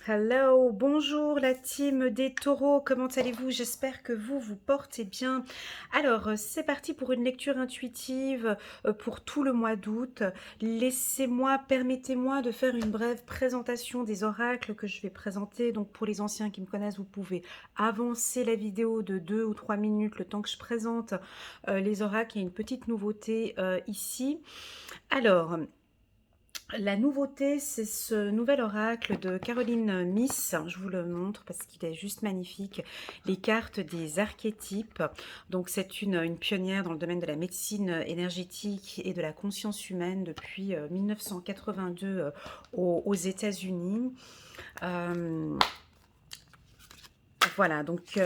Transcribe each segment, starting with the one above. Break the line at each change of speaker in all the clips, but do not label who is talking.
Hello, bonjour la team des taureaux, comment allez-vous? J'espère que vous vous portez bien. Alors, c'est parti pour une lecture intuitive pour tout le mois d'août. Permettez-moi de faire une brève présentation des oracles que je vais présenter. Donc, pour les anciens qui me connaissent, vous pouvez avancer la vidéo de 2 ou 3 minutes le temps que je présente les oracles. Il y a une petite nouveauté ici. Alors, la nouveauté, c'est ce nouvel oracle de Caroline Miss. Je vous le montre parce qu'il est juste magnifique. Les cartes des archétypes. Donc, c'est une pionnière dans le domaine de la médecine énergétique et de la conscience humaine depuis 1982 aux États-Unis. Voilà, donc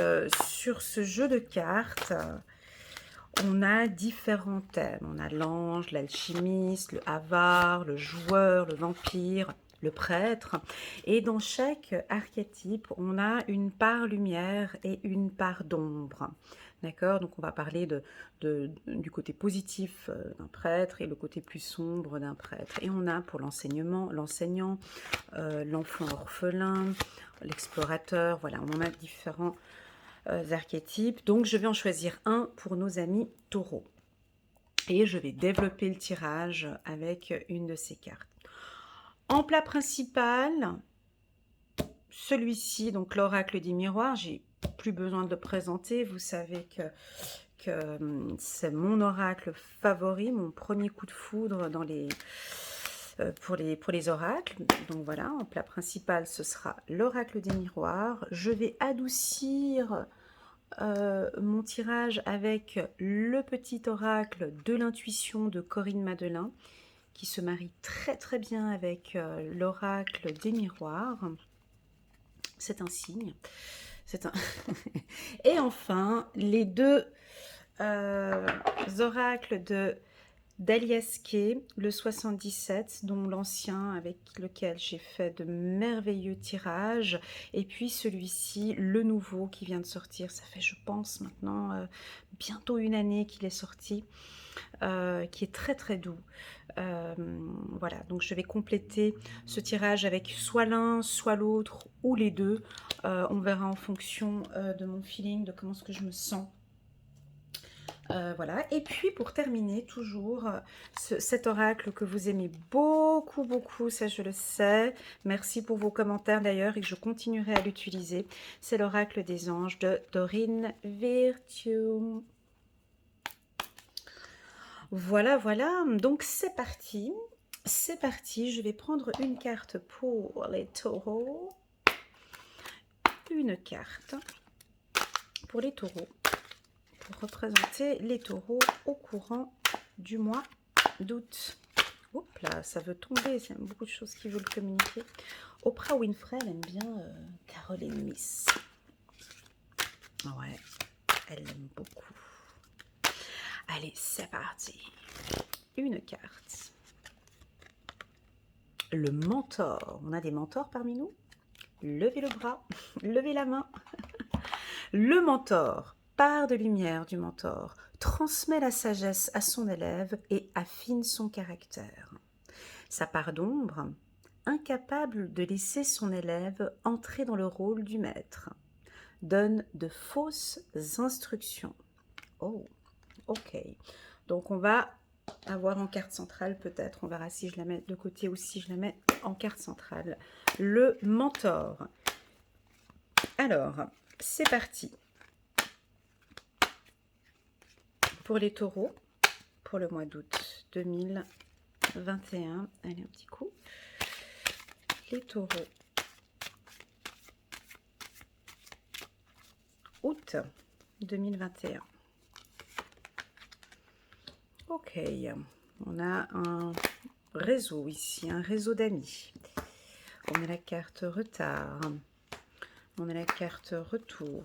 sur ce jeu de cartes, on a différents thèmes. On a l'ange, l'alchimiste, le avare, le joueur, le vampire, le prêtre. Et dans chaque archétype, on a une part lumière et une part d'ombre. D'accord? Donc on va parler du côté positif d'un prêtre et le côté plus sombre d'un prêtre. Et on a pour l'enseignement, l'enseignant, l'enfant orphelin, l'explorateur. Voilà, on en a différents archétypes. Donc je vais en choisir un pour nos amis taureaux. Et je vais développer le tirage avec une de ces cartes. En plat principal, celui-ci, donc l'oracle des miroirs, j'ai plus besoin de le présenter. Vous savez que c'est mon oracle favori, mon premier coup de foudre dans pour les oracles. Donc voilà, en plat principal, ce sera l'oracle des miroirs. Je vais adoucir mon tirage avec le petit oracle de l'intuition de Corinne Madelin, qui se marie très très bien avec l'oracle des miroirs. C'est un signe. C'est un... Et enfin, les deux oracles de d'Alias Kay, le 77, dont l'ancien avec lequel j'ai fait de merveilleux tirages, et puis celui-ci, le nouveau qui vient de sortir, ça fait je pense maintenant bientôt une année qu'il est sorti, qui est très très doux. Voilà, donc je vais compléter ce tirage avec soit l'un, soit l'autre, ou les deux. On verra en fonction de mon feeling, de comment est-ce que je me sens. Voilà, et puis pour terminer, toujours cet oracle que vous aimez beaucoup, beaucoup, ça je le sais. Merci pour vos commentaires d'ailleurs et je continuerai à l'utiliser. C'est l'oracle des anges de Dorine Virtue. Voilà, voilà, donc c'est parti. C'est parti, je vais prendre une carte pour les taureaux. Une carte pour les taureaux. Pour représenter les taureaux au courant du mois d'août. Oups là, ça veut tomber, c'est beaucoup de choses qui veulent communiquer. Oprah Winfrey, elle aime bien Caroline Miss. Ouais, elle l'aime beaucoup. Allez, c'est parti. Une carte. Le mentor. On a des mentors parmi nous? Levez le bras, levez la main. Le mentor, part de lumière du mentor, transmet la sagesse à son élève et affine son caractère. Sa part d'ombre, incapable de laisser son élève entrer dans le rôle du maître, donne de fausses instructions. Oh, ok. Donc on va avoir en carte centrale peut-être, on verra si je la mets de côté ou si je la mets en carte centrale, le mentor. Alors, c'est parti. Pour les taureaux, pour le mois d'août 2021. Allez, un petit coup. Les taureaux. Août 2021. Ok, on a un réseau ici, un réseau d'amis. On a la carte retard. On a la carte retour.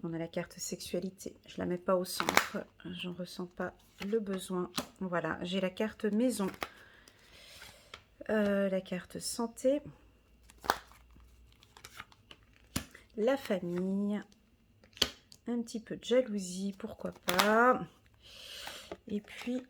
On a la carte sexualité. Je ne la mets pas au centre. J'en ressens pas le besoin. Voilà, j'ai la carte maison. La carte santé. La famille. Un petit peu de jalousie, pourquoi pas. Et puis,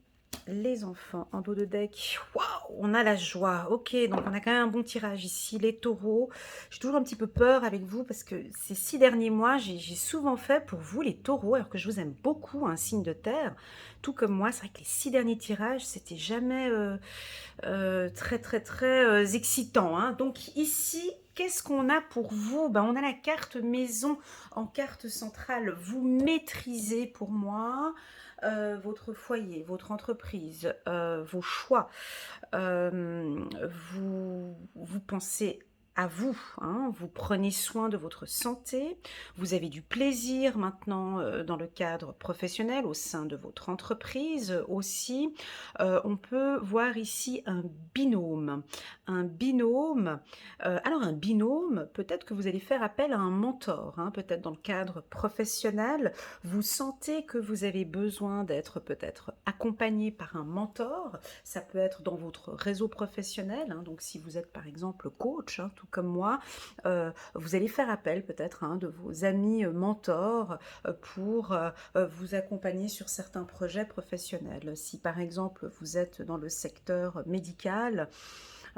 les enfants en dos de deck. Waouh, on a la joie. Ok, donc on a quand même un bon tirage ici. Les taureaux, j'ai toujours un petit peu peur avec vous parce que ces 6 derniers mois, j'ai souvent fait pour vous les taureaux, alors que je vous aime beaucoup, un signe de terre. Tout comme moi, c'est vrai que les 6 derniers tirages, c'était jamais très très très excitant, hein. Donc ici, qu'est-ce qu'on a pour vous? Ben, on a la carte maison en carte centrale. Vous maîtrisez pour moi votre foyer, votre entreprise, vos choix. Vous pensez à vous, hein, vous prenez soin de votre santé, vous avez du plaisir maintenant dans le cadre professionnel au sein de votre entreprise aussi. On peut voir ici un binôme. Un binôme, alors un binôme, peut-être que vous allez faire appel à un mentor, hein, peut-être dans le cadre professionnel, vous sentez que vous avez besoin d'être peut-être accompagné par un mentor. Ça peut être dans votre réseau professionnel, hein, donc si vous êtes par exemple coach, hein, tout comme moi, vous allez faire appel peut-être à un de vos amis mentors pour vous accompagner sur certains projets professionnels. Si par exemple vous êtes dans le secteur médical,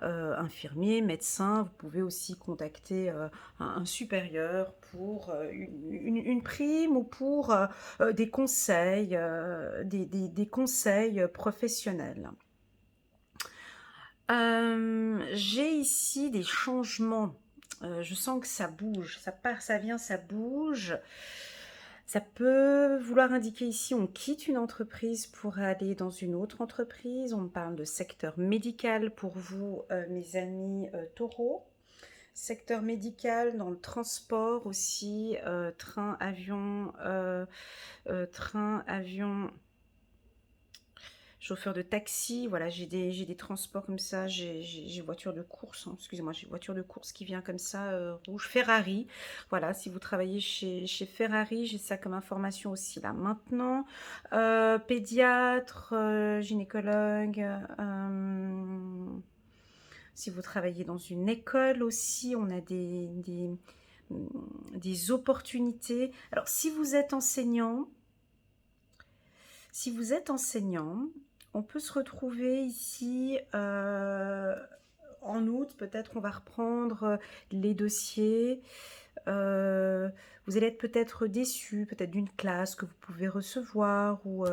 infirmier, médecin, vous pouvez aussi contacter un supérieur pour une prime ou pour des conseils, des conseils professionnels. J'ai ici des changements. Je sens que ça bouge, ça part, ça vient, ça bouge. Ça peut vouloir indiquer ici on quitte une entreprise pour aller dans une autre entreprise. On parle de secteur médical pour vous, mes amis taureaux. Secteur médical, dans le transport aussi, train, avion, chauffeur de taxi, voilà, j'ai des transports comme ça, j'ai voiture de course, hein, excusez-moi, j'ai voiture de course qui vient comme ça, rouge, Ferrari, voilà, si vous travaillez chez Ferrari, j'ai ça comme information aussi là. Maintenant, pédiatre, gynécologue, si vous travaillez dans une école aussi, on a des opportunités. Alors, si vous êtes enseignant, on peut se retrouver ici en août, peut-être on va reprendre les dossiers. Vous allez être peut-être déçu, peut-être d'une classe que vous pouvez recevoir ou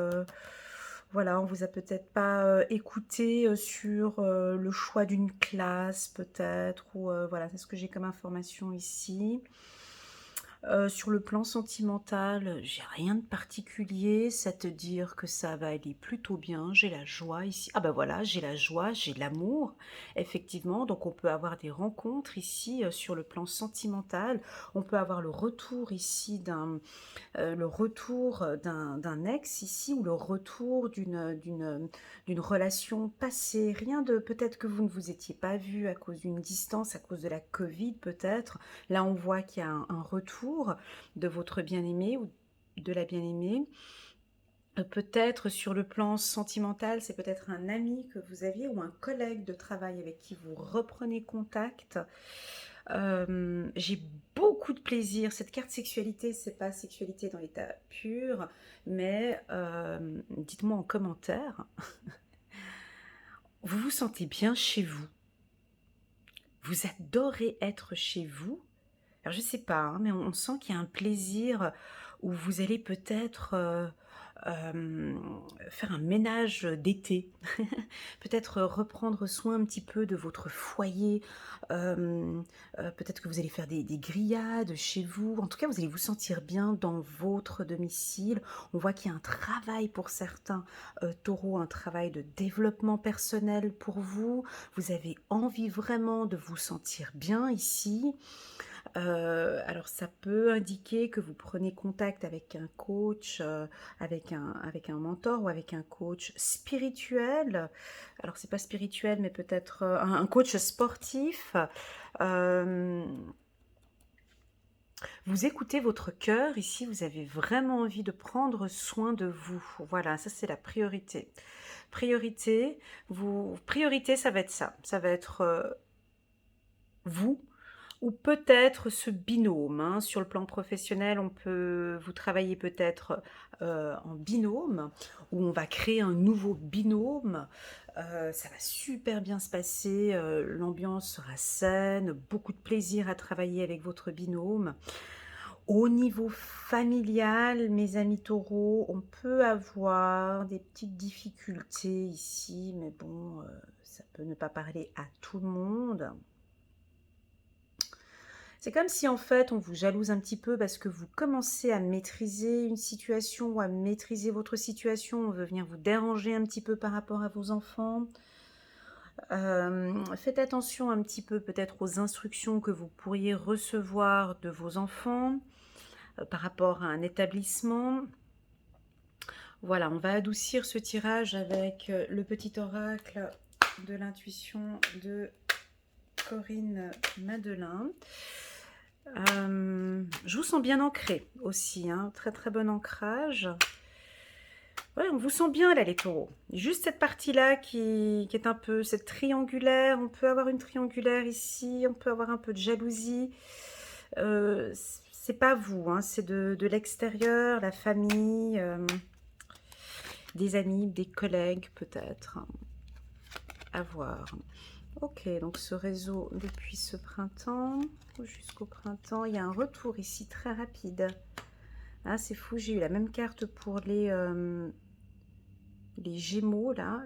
voilà, on vous a peut-être pas écouté sur le choix d'une classe peut-être ou voilà, c'est ce que j'ai comme information ici. Sur le plan sentimental, j'ai rien de particulier, c'est à dire que ça va aller plutôt bien, j'ai la joie ici. Ah bah voilà, j'ai la joie, j'ai l'amour, effectivement, donc on peut avoir des rencontres ici sur le plan sentimental, on peut avoir le retour ici le retour d'un ex ici ou le retour d'une relation passée, rien de peut-être que vous ne vous étiez pas vu à cause d'une distance, à cause de la Covid peut-être. Là on voit qu'il y a un retour de votre bien-aimé ou de la bien-aimée. Peut-être sur le plan sentimental, c'est peut-être un ami que vous aviez ou un collègue de travail avec qui vous reprenez contact. J'ai beaucoup de plaisir. Cette carte sexualité, c'est pas sexualité dans l'état pur, mais dites-moi en commentaire, vous vous sentez bien chez vous? Vous adorez être chez vous? Alors je sais pas, hein, mais on sent qu'il y a un plaisir où vous allez peut-être euh, faire un ménage d'été, peut-être reprendre soin un petit peu de votre foyer, peut-être que vous allez faire des grillades chez vous, en tout cas vous allez vous sentir bien dans votre domicile. On voit qu'il y a un travail pour certains taureaux, un travail de développement personnel pour vous. Vous avez envie vraiment de vous sentir bien ici. Alors ça peut indiquer que vous prenez contact avec un coach, avec un mentor ou avec un coach spirituel. Alors c'est pas spirituel, mais peut-être un coach sportif. Euh, vous écoutez votre cœur, ici vous avez vraiment envie de prendre soin de vous. Voilà, ça c'est la priorité. Priorité, ça va être ça. Ça va être vous. ou peut-être ce binôme, hein. Sur le plan professionnel, vous travaillez peut-être en binôme, ou on va créer un nouveau binôme. Ça va super bien se passer, l'ambiance sera saine, beaucoup de plaisir à travailler avec votre binôme. Au niveau familial, mes amis taureaux, on peut avoir des petites difficultés ici, mais bon, ça peut ne pas parler à tout le monde. C'est comme si en fait on vous jalouse un petit peu parce que vous commencez à maîtriser une situation ou à maîtriser votre situation. On veut venir vous déranger un petit peu par rapport à vos enfants. Faites attention un petit peu peut-être aux instructions que vous pourriez recevoir de vos enfants par rapport à un établissement. Voilà, on va adoucir ce tirage avec le petit oracle de l'intuition de Corinne Madelin. Je vous sens bien ancré aussi, hein, très très bon ancrage. Ouais, on vous sent bien là les taureaux. Juste cette partie-là qui est un peu, cette triangulaire, on peut avoir une triangulaire ici, on peut avoir un peu de jalousie. C'est pas vous, hein, c'est de l'extérieur, la famille, des amis, des collègues peut-être, à voir. Ok, donc ce réseau depuis ce printemps jusqu'au printemps, il y a un retour ici très rapide. Ah, c'est fou, j'ai eu la même carte pour les Gémeaux, là,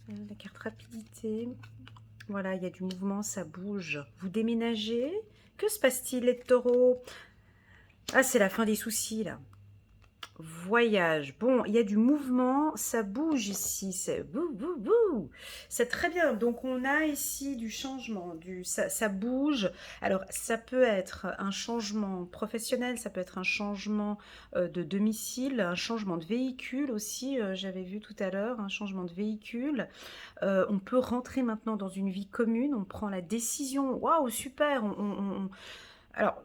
la carte rapidité. Voilà, il y a du mouvement, ça bouge. Vous déménagez. Que se passe-t-il, les taureaux? Ah, c'est la fin des soucis, là. Voyage. Bon, il y a du mouvement, ça bouge ici, c'est bouh, bouh, bouh. C'est très bien. Donc, on a ici du changement, ça bouge. Alors, ça peut être un changement professionnel, ça peut être un changement de domicile, un changement de véhicule aussi, j'avais vu tout à l'heure, un changement de véhicule. On peut rentrer maintenant dans une vie commune, on prend la décision. Waouh, super. Alors,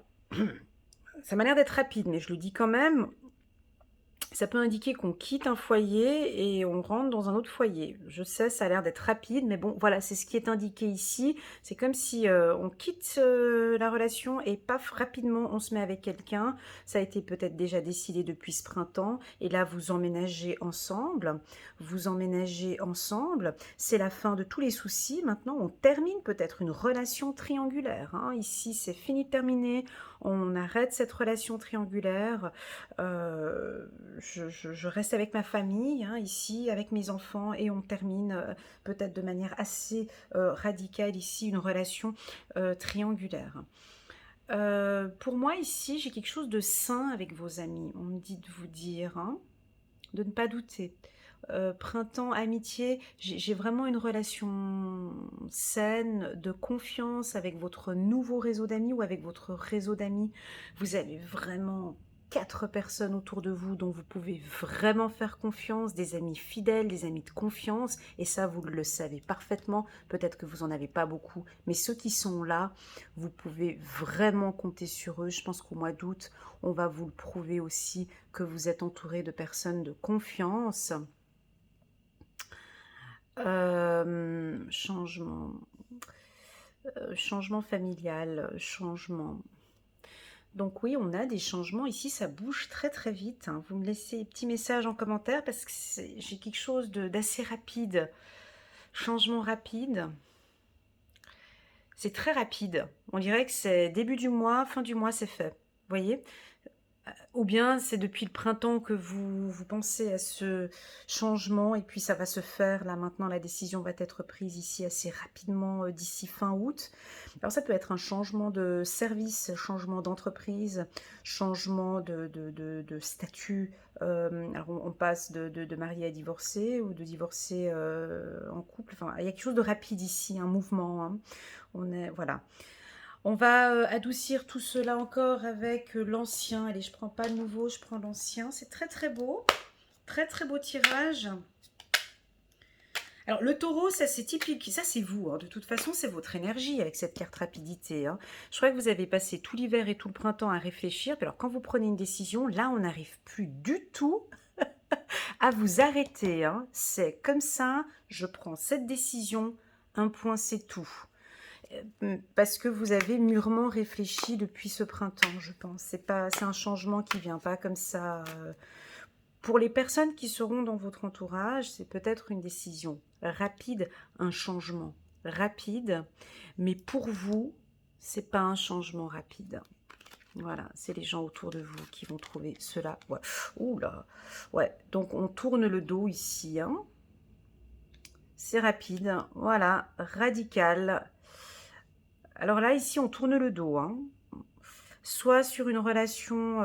ça m'a l'air d'être rapide, mais je le dis quand même. Ça peut indiquer qu'on quitte un foyer et on rentre dans un autre foyer. Je sais, ça a l'air d'être rapide, mais bon, voilà, c'est ce qui est indiqué ici. C'est comme si on quitte la relation et paf, rapidement, on se met avec quelqu'un. Ça a été peut-être déjà décidé depuis ce printemps. Et là, vous emménagez ensemble. Vous emménagez ensemble. C'est la fin de tous les soucis. Maintenant, on termine peut-être une relation triangulaire, hein. Ici, c'est fini de terminer. On arrête cette relation triangulaire. Je reste avec ma famille, hein, ici, avec mes enfants, et on termine peut-être de manière assez radicale ici une relation triangulaire. Pour moi ici, j'ai quelque chose de sain avec vos amis. On me dit de vous dire, hein, de ne pas douter. Printemps, amitié, j'ai vraiment une relation saine, de confiance avec votre nouveau réseau d'amis ou avec votre réseau d'amis. Vous avez vraiment 4 personnes autour de vous dont vous pouvez vraiment faire confiance, des amis fidèles, des amis de confiance, et ça vous le savez parfaitement. Peut-être que vous n'en avez pas beaucoup, mais ceux qui sont là, vous pouvez vraiment compter sur eux. Je pense qu'au mois d'août, on va vous le prouver aussi que vous êtes entouré de personnes de confiance. Changement, changement familial, changement. Donc oui, on a des changements ici, ça bouge très très vite, hein. Vous me laissez des petits messages en commentaire parce que j'ai quelque chose d'assez rapide. Changement rapide. C'est très rapide. On dirait que c'est début du mois, fin du mois, c'est fait. Vous voyez? Ou bien c'est depuis le printemps que vous pensez à ce changement et puis ça va se faire. Là maintenant, la décision va être prise ici assez rapidement d'ici fin août. Alors ça peut être un changement de service, changement d'entreprise, changement de statut. Alors on passe de marié à divorcé ou de divorcé en couple. Enfin, il y a quelque chose de rapide ici, un mouvement, hein. Voilà. On va adoucir tout cela encore avec l'ancien. Allez, je prends pas le nouveau, je prends l'ancien. C'est très très beau. Très très beau tirage. Alors le taureau, ça c'est typique, ça c'est vous, hein. De toute façon c'est votre énergie avec cette carte rapidité, hein. Je crois que vous avez passé tout l'hiver et tout le printemps à réfléchir, puis alors quand vous prenez une décision, là on n'arrive plus du tout à vous arrêter, hein. C'est comme ça, je prends cette décision, un point c'est tout. Parce que vous avez mûrement réfléchi depuis ce printemps, je pense. C'est un changement qui vient pas comme ça. Pour les personnes qui seront dans votre entourage, c'est peut-être une décision rapide, un changement rapide. Mais pour vous, c'est pas un changement rapide. Voilà, c'est les gens autour de vous qui vont trouver cela. Ouais. Ouh là. Ouais, donc on tourne le dos ici. Hein. C'est rapide. Voilà, radical. Alors là, ici, on tourne le dos. Hein. Soit sur une relation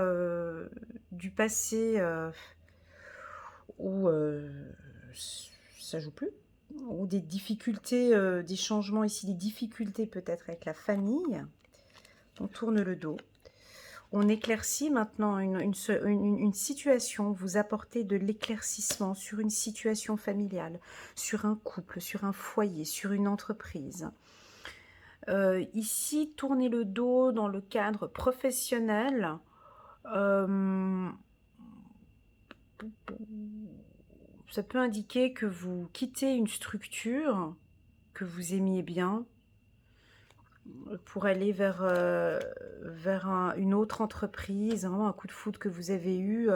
du passé où ça joue plus, ou des difficultés, des changements ici, des difficultés peut-être avec la famille. On tourne le dos. On éclaircit maintenant une situation, vous apportez de l'éclaircissement sur une situation familiale, sur un couple, sur un foyer, sur une entreprise. Ici, tournez le dos dans le cadre professionnel. Ça peut indiquer que vous quittez une structure que vous aimiez bien pour aller vers une autre entreprise, vraiment un coup de foudre que vous avez eu.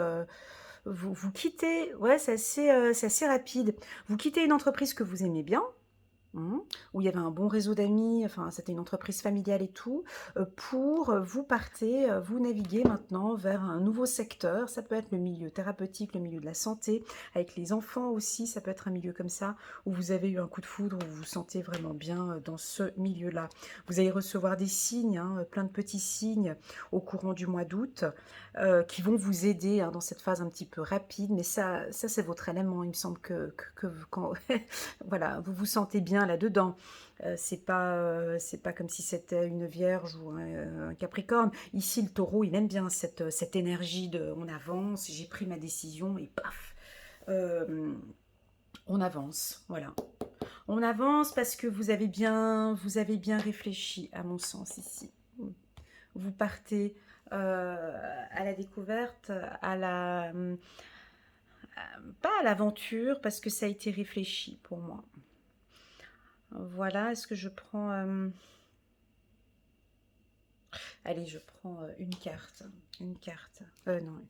Vous quittez, ouais, c'est assez rapide. Vous quittez une entreprise que vous aimez bien, où il y avait un bon réseau d'amis, enfin c'était une entreprise familiale et tout, vous partez, vous naviguez maintenant vers un nouveau secteur, ça peut être le milieu thérapeutique, le milieu de la santé, avec les enfants aussi, ça peut être un milieu comme ça, où vous avez eu un coup de foudre, où vous vous sentez vraiment bien dans ce milieu-là. Vous allez recevoir des signes, hein, plein de petits signes au courant du mois d'août, qui vont vous aider hein, dans cette phase un petit peu rapide, mais ça c'est votre élément, il me semble que quand voilà, vous vous sentez bien là-dedans. C'est pas comme si c'était une vierge ou un capricorne. Ici, le taureau, il aime bien cette énergie de on avance, j'ai pris ma décision et paf, on avance, voilà. On avance parce que vous avez bien réfléchi, à mon sens, ici. Vous partez à la découverte, pas à l'aventure, parce que ça a été réfléchi pour moi. Voilà, est-ce que je prends... Allez, je prends une carte. Une carte. Non.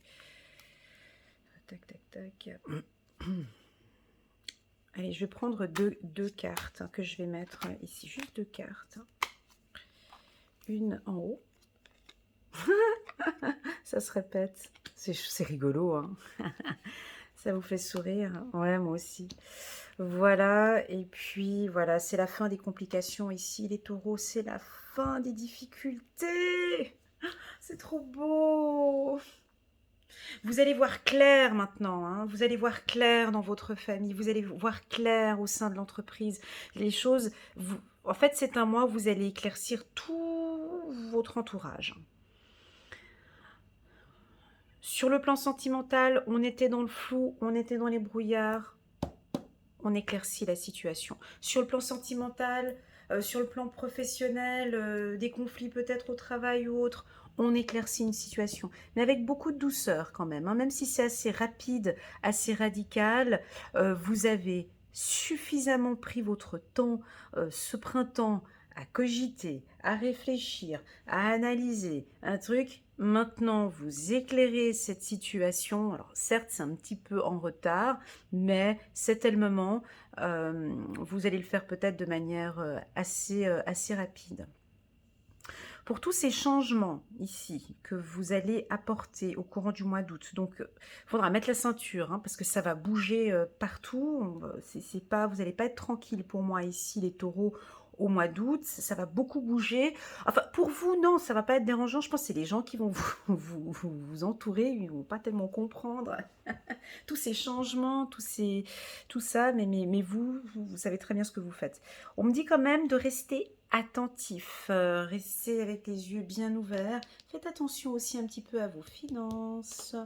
Tac, tac, tac. Allez, je vais prendre deux cartes que je vais mettre ici. Juste deux cartes. Une en haut. Ça se répète. C'est rigolo, hein. Ça vous fait sourire? Ouais, moi aussi. Voilà, et puis voilà, c'est la fin des complications ici, les taureaux, c'est la fin des difficultés. C'est trop beau. Vous allez voir clair maintenant, hein. Vous allez voir clair dans votre famille, vous allez voir clair au sein de l'entreprise. Les choses, en fait, c'est un mois où vous allez éclaircir tout votre entourage. Sur le plan sentimental, on était dans le flou, on était dans les brouillards, on éclaircit la situation. Sur le plan sentimental, sur le plan professionnel, des conflits peut-être au travail ou autre, on éclaircit une situation. Mais avec beaucoup de douceur quand même, hein, même si c'est assez rapide, assez radical, vous avez suffisamment pris votre temps ce printemps à cogiter, à réfléchir, à analyser un truc. Maintenant, vous éclairez cette situation. Alors certes, c'est un petit peu en retard, mais c'était le moment. Vous allez le faire peut-être de manière assez rapide. Pour tous ces changements ici que vous allez apporter au courant du mois d'août, donc il faudra mettre la ceinture hein, parce que ça va bouger partout. C'est pas, vous n'allez pas être tranquille pour moi ici, les taureaux, au mois d'août, ça va beaucoup bouger. Enfin, pour vous, non, ça va pas être dérangeant. Je pense que c'est les gens qui vont vous entourer, ils vont pas tellement comprendre tous ces changements, tout ça, mais vous savez très bien ce que vous faites. On me dit quand même de rester attentif, restez avec les yeux bien ouverts. Faites attention aussi un petit peu à vos finances,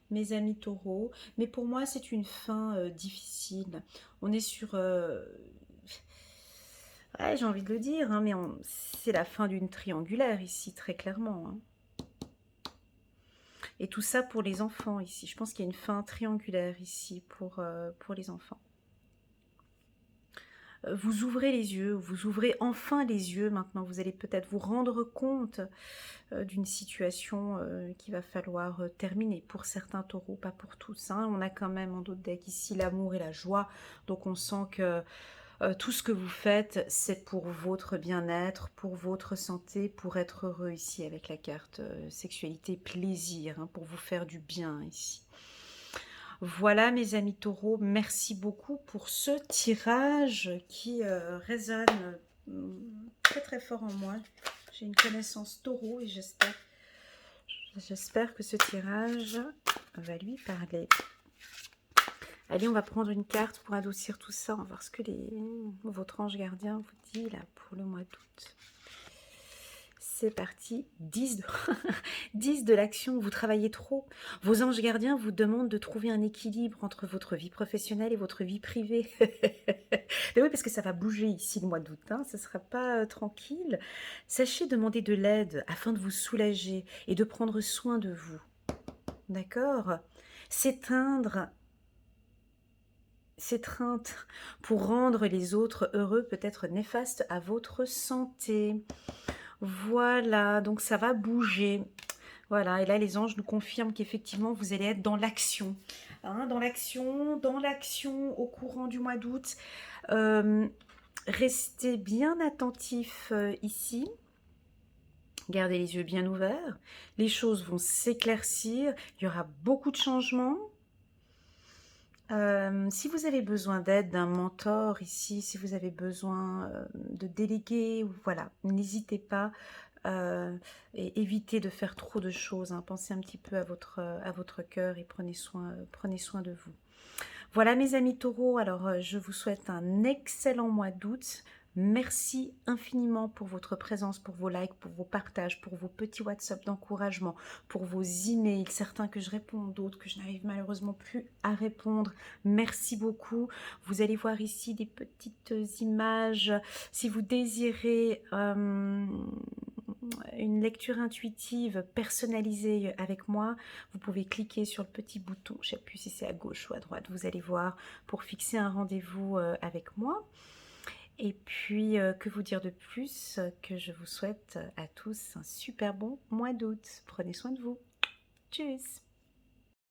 mes amis taureaux. Mais pour moi, c'est une fin difficile. On est sur... ouais, j'ai envie de le dire, hein, mais c'est la fin d'une triangulaire ici, très clairement. Hein. Et tout ça pour les enfants ici. Je pense qu'il y a une fin triangulaire ici pour les enfants. vous ouvrez les yeux, vous ouvrez enfin les yeux maintenant. Vous allez peut-être vous rendre compte d'une situation qu'il va falloir terminer pour certains taureaux, pas pour tous, hein. On a quand même en d'autres decks ici l'amour et la joie, donc on sent que tout ce que vous faites, c'est pour votre bien-être, pour votre santé, pour être heureux ici avec la carte sexualité, plaisir, hein, pour vous faire du bien ici. Voilà mes amis taureaux, merci beaucoup pour ce tirage qui résonne très très fort en moi. J'ai une connaissance taureau et j'espère que ce tirage va lui parler. Allez, on va prendre une carte pour adoucir tout ça. On va voir ce que votre ange gardien vous dit là pour le mois d'août. C'est parti, 10 de, 10 de l'action, vous travaillez trop. Vos anges gardiens vous demandent de trouver un équilibre entre votre vie professionnelle et votre vie privée. Mais oui, parce que ça va bouger ici le mois d'août, hein, ce ne sera pas tranquille. Sachez demander de l'aide afin de vous soulager et de prendre soin de vous. D'accord? S'éteindre, s'étreindre pour rendre les autres heureux peut être néfaste à votre santé. Voilà, donc ça va bouger. Voilà, et là les anges nous confirment qu'effectivement vous allez être dans l'action. Hein, dans l'action au courant du mois d'août. Restez bien attentifs ici. Gardez les yeux bien ouverts. Les choses vont s'éclaircir. Il y aura beaucoup de changements. Si vous avez besoin d'aide, d'un mentor ici, si vous avez besoin de déléguer, voilà, n'hésitez pas et évitez de faire trop de choses. Hein. Pensez un petit peu à votre cœur et prenez soin de vous. Voilà mes amis taureaux, alors je vous souhaite un excellent mois d'août. Merci infiniment pour votre présence, pour vos likes, pour vos partages, pour vos petits WhatsApp d'encouragement, pour vos emails, certains que je réponds, d'autres que je n'arrive malheureusement plus à répondre. Merci beaucoup. Vous allez voir ici des petites images. Si vous désirez une lecture intuitive personnalisée avec moi, vous pouvez cliquer sur le petit bouton, je ne sais plus si c'est à gauche ou à droite, vous allez voir, pour fixer un rendez-vous avec moi. Et puis, que vous dire de plus que je vous souhaite à tous un super bon mois d'août. Prenez soin de vous. Tchuss!